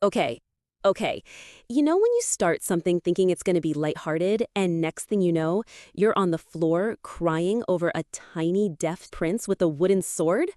Okay, okay. You know when you start something thinking it's gonna be lighthearted, and next thing you know, you're on the floor crying over a tiny deaf prince with a wooden sword?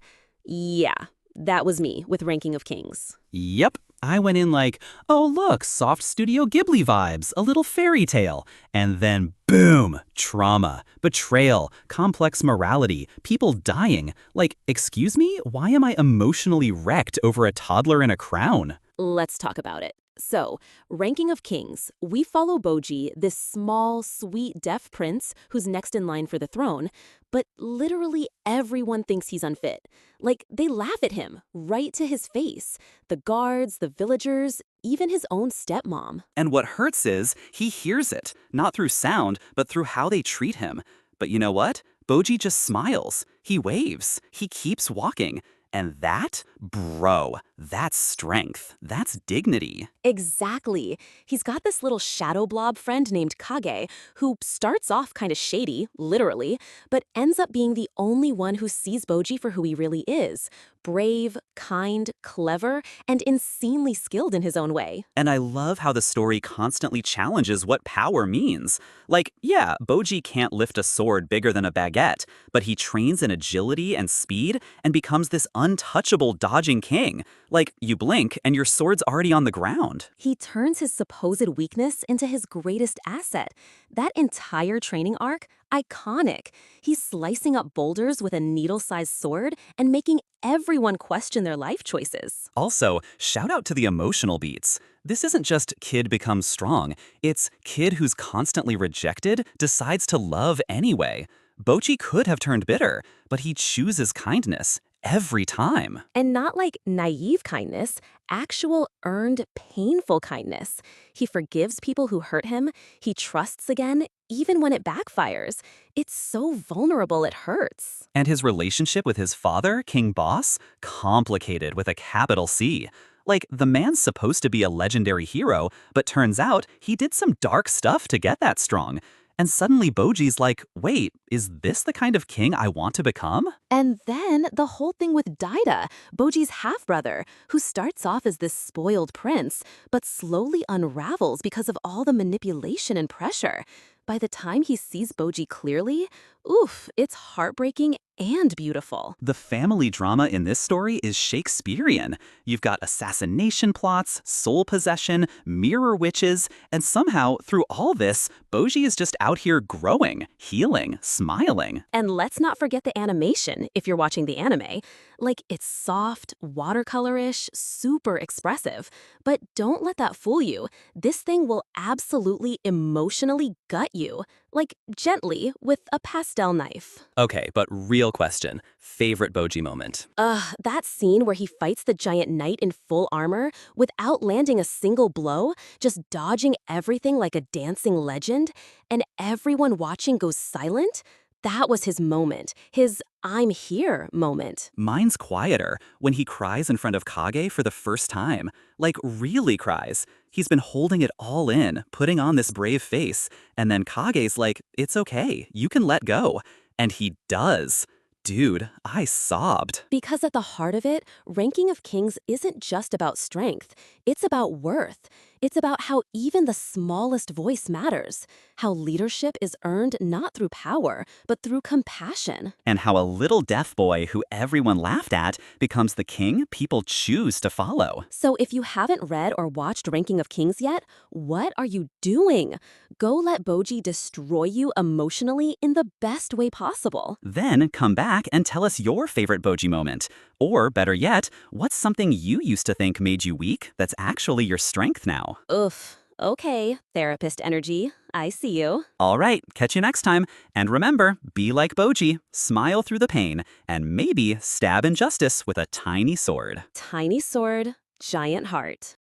Yeah, that was me with Ranking of Kings. Yep. I went in like, oh look, soft Studio Ghibli vibes, a little fairy tale. And then boom, trauma, betrayal, complex morality, people dying. Like, excuse me, why am I emotionally wrecked over a toddler in a crown? Let's talk about it. So, Ranking of Kings, we follow Bojji, this small, sweet, deaf prince who's next in line for the throne, but literally everyone thinks he's unfit. Like, they laugh at him, right to his face. The guards, the villagers, even his own stepmom. And what hurts is, he hears it, not through sound, but through how they treat him. But you know what? Boji just smiles. He waves. He keeps walking. And that, bro, that's strength. That's dignity. Exactly. He's got this little shadow blob friend named Kage, who starts off kind of shady, literally, but ends up being the only one who sees Bojji for who he really is. Brave, kind, clever, and insanely skilled in his own way. And I love how the story constantly challenges what power means. Like, yeah, Boji can't lift a sword bigger than a baguette, but he trains in agility and speed and becomes this untouchable dodging king. Like, you blink and your sword's already on the ground. He turns his supposed weakness into his greatest asset. That entire training arc, iconic. He's slicing up boulders with a needle-sized sword and making everyone question their life choices. Also, shout out to the emotional beats. This isn't just kid becomes strong, it's kid who's constantly rejected decides to love anyway. Bochi could have turned bitter, but he chooses kindness every time. And not like naive kindness, actual earned painful kindness. He forgives people who hurt him, he trusts again, even when it backfires. It's so vulnerable it hurts. And his relationship with his father, King Boss, complicated with a capital C. Like, the man's supposed to be a legendary hero, but turns out he did some dark stuff to get that strong. And suddenly Boji's like, wait, is this the kind of king I want to become? And then the whole thing with Daida, Boji's half-brother, who starts off as this spoiled prince, but slowly unravels because of all the manipulation and pressure. By the time he sees Boji clearly, oof, it's heartbreaking and beautiful. The family drama in this story is Shakespearean. You've got assassination plots, soul possession, mirror witches, and somehow, through all this, Boji is just out here growing, healing, smiling. And let's not forget the animation, if you're watching the anime. Like, it's soft, watercolorish, super expressive. But don't let that fool you. This thing will absolutely emotionally gut you. Like, gently, with a pastel knife. Okay, but real question. Favorite Boji moment? That scene where he fights the giant knight in full armor without landing a single blow, just dodging everything like a dancing legend, and everyone watching goes silent? That was his moment, his I'm here moment. Mine's quieter, when he cries in front of Kage for the first time. Like, really cries. He's been holding it all in, putting on this brave face, and then Kage's like, it's okay, you can let go. And he does. Dude, I sobbed. Because at the heart of it, Ranking of Kings isn't just about strength, it's about worth. It's about how even the smallest voice matters, how leadership is earned not through power, but through compassion. And how a little deaf boy who everyone laughed at becomes the king people choose to follow. So if you haven't read or watched Ranking of Kings yet, what are you doing? Go let Bojji destroy you emotionally in the best way possible. Then come back and tell us your favorite Boji moment. Or better yet, what's something you used to think made you weak that's actually your strength now? Oof. Okay, therapist energy. I see you. All right, catch you next time. And remember, be like Boji, smile through the pain, and maybe stab injustice with a tiny sword. Tiny sword, giant heart.